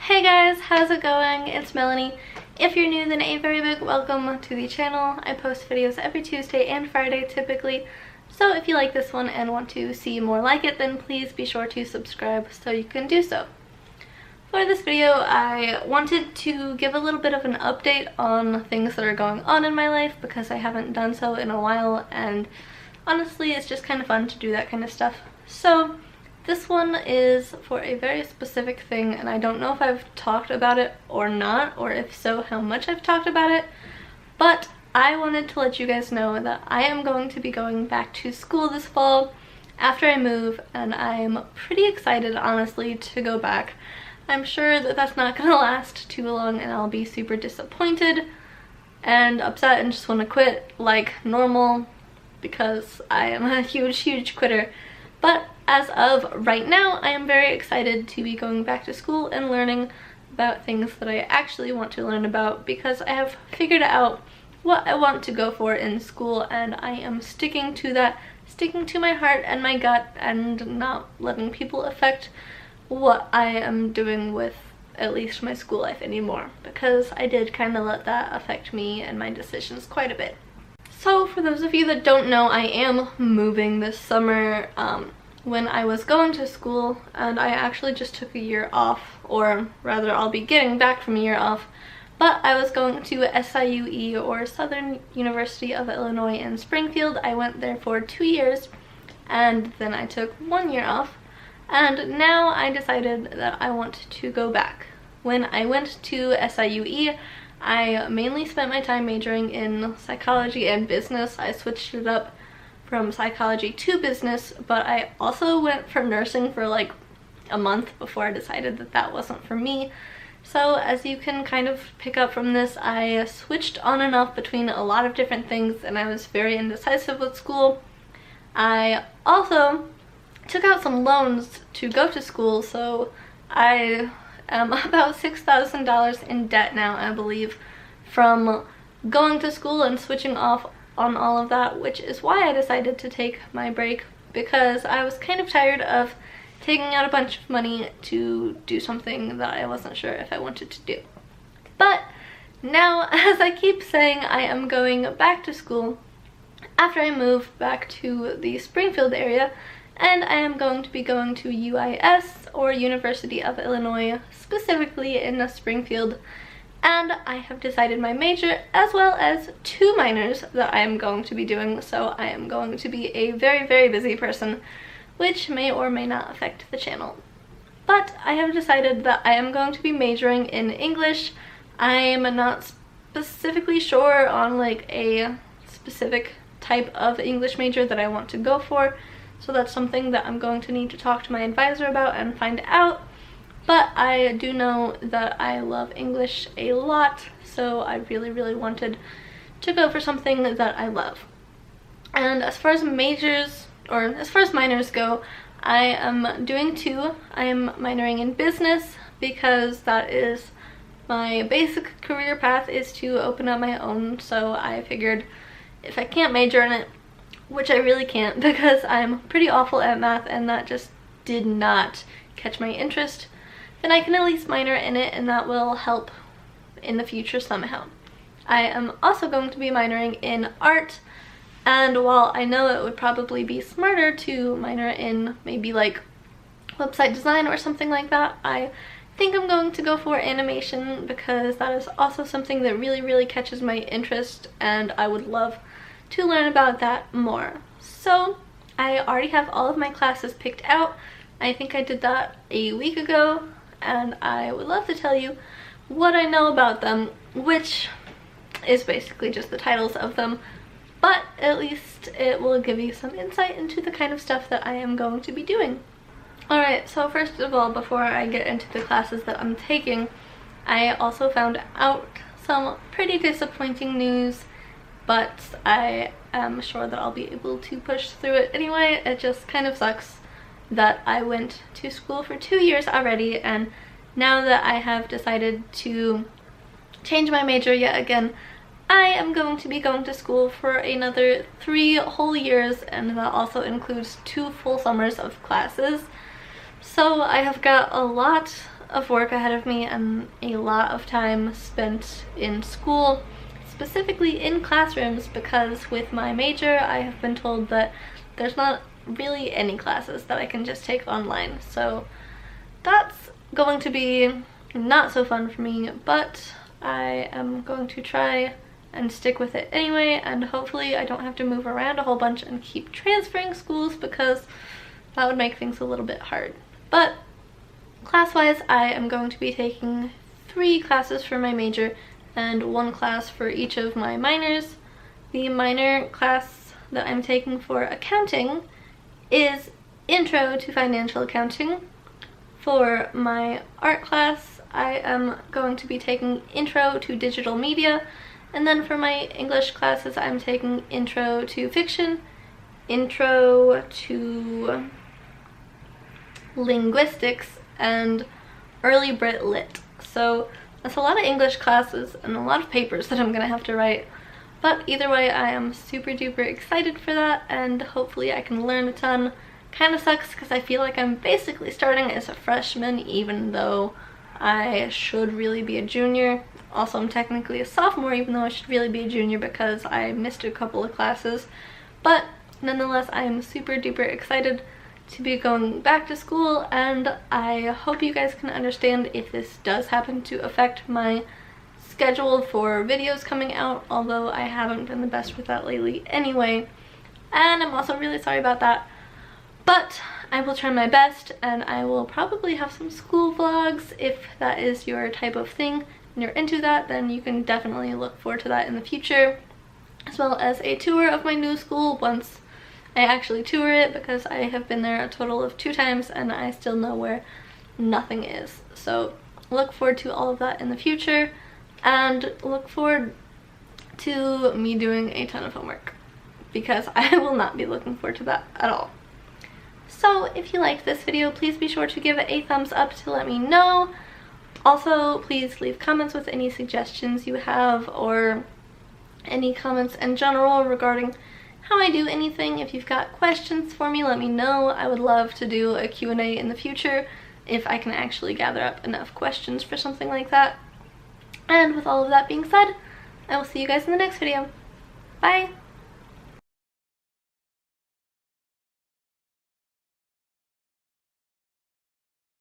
Hey guys, how's it going? It's Melanie. If you're new, then a very big welcome to the channel. I post videos every Tuesday and Friday typically, so if you like this one and want to see more like it, then please be sure to subscribe so you can do so. For this video, I wanted to give a little bit of an update on things that are going on in my life because I haven't done so in a while, and honestly it's just kind of fun to do that kind of stuff. So this one is for a very specific thing, and I don't know if I've talked about it or not, or if so, how much I've talked about it, but I wanted to let you guys know that I am going to be going back to school this fall after I move, and I'm pretty excited, honestly, to go back. I'm sure that that's not going to last too long, and I'll be super disappointed and upset and just want to quit like normal because I am a huge quitter. But as of right now, I am very excited to be going back to school and learning about things that I actually want to learn about, because I have figured out what I want to go for in school, and I am sticking to that, sticking to my heart and my gut, and not letting people affect what I am doing with at least my school life anymore, because I did kind of let that affect me and my decisions quite a bit. So for those of you that don't know, I am moving this summer. When I was going to school, and I actually just took a year off, or rather I'll be getting back from a year off, but I was going to SIUE, or Southern University of Illinois in Springfield. I went there for 2 years, and then I took 1 year off, and now I decided that I want to go back. When I went to SIUE, I mainly spent my time majoring in psychology and business. I switched it up from psychology to business, but I also went for nursing for like a month before I decided that that wasn't for me. So as you can kind of pick up from this, I switched on and off between a lot of different things, and I was very indecisive with school. I also took out some loans to go to school, so I am about $6,000 in debt now, I believe, from going to school and switching off on all of that, which is why I decided to take my break, because I was kind of tired of taking out a bunch of money to do something that I wasn't sure if I wanted to do. But now, as I keep saying, I am going back to school after I move back to the Springfield area, and I am going to be going to UIS, or University of Illinois, specifically in Springfield. And I have decided my major as well as 2 minors that I am going to be doing, so I am going to be a very busy person, which may or may not affect the channel. But I have decided that I am going to be majoring in English. I am not specifically sure on like a specific type of English major that I want to go for, so that's something that I'm going to need to talk to my advisor about and find out. But I do know that I love English a lot, so I really wanted to go for something that I love. And as far as majors, or as far as minors go, I am doing 2. I am minoring in business because that is my basic career path, is to open up my own, so I figured if I can't major in it, which I really can't because I'm pretty awful at math and that just did not catch my interest, then I can at least minor in it, and that will help in the future somehow. I am also going to be minoring in art, and while I know it would probably be smarter to minor in maybe like website design or something like that, I think I'm going to go for animation because that is also something that really catches my interest, and I would love to learn about that more. So I already have all of my classes picked out. I think I did that a week ago, and I would love to tell you what I know about them, which is basically just the titles of them, but at least it will give you some insight into the kind of stuff that I am going to be doing. Alright, so first of all, before I get into the classes that I'm taking, I also found out some pretty disappointing news, but I am sure that I'll be able to push through it anyway. It just kind of sucks that I went to school for 2 years already, and now that I have decided to change my major yet again, I am going to be going to school for another 3 whole years, and that also includes 2 full summers of classes. So I have got a lot of work ahead of me and a lot of time spent in school, specifically in classrooms, because with my major I have been told that there's not really any classes that I can just take online. So that's going to be not so fun for me, but I am going to try and stick with it anyway, and hopefully I don't have to move around a whole bunch and keep transferring schools, because that would make things a little bit hard. But class-wise, I am going to be taking 3 classes for my major and 1 class for each of my minors. The minor class that I'm taking for accounting is Intro to Financial Accounting. For my art class, I am going to be taking Intro to Digital Media, and then for my English classes, I'm taking Intro to Fiction, Intro to Linguistics, and Early Brit Lit. So that's a lot of English classes and a lot of papers that I'm gonna have to write. But either way, I am super duper excited for that, and hopefully I can learn a ton. Kind of sucks because I feel like I'm basically starting as a freshman, even though I should really be a junior. Also, I'm technically a sophomore, even though I should really be a junior because I missed a couple of classes. But nonetheless, I am super duper excited to be going back to school, and I hope you guys can understand if this does happen to affect my schedule for videos coming out, although I haven't been the best with that lately anyway, and I'm also really sorry about that. But I will try my best, and I will probably have some school vlogs. If that is your type of thing and you're into that, then you can definitely look forward to that in the future, as well as a tour of my new school once I actually tour it, because I have been there a total of 2 times and I still know where nothing is. So look forward to all of that in the future, and look forward to me doing a ton of homework, because I will not be looking forward to that at all. So if you liked this video, please be sure to give it a thumbs up to let me know. Also, please leave comments with any suggestions you have, or any comments in general regarding how I do anything. If you've got questions for me, let me know. I would love to do a Q&A in the future if I can actually gather up enough questions for something like that. And with all of that being said, I will see you guys in the next video. Bye!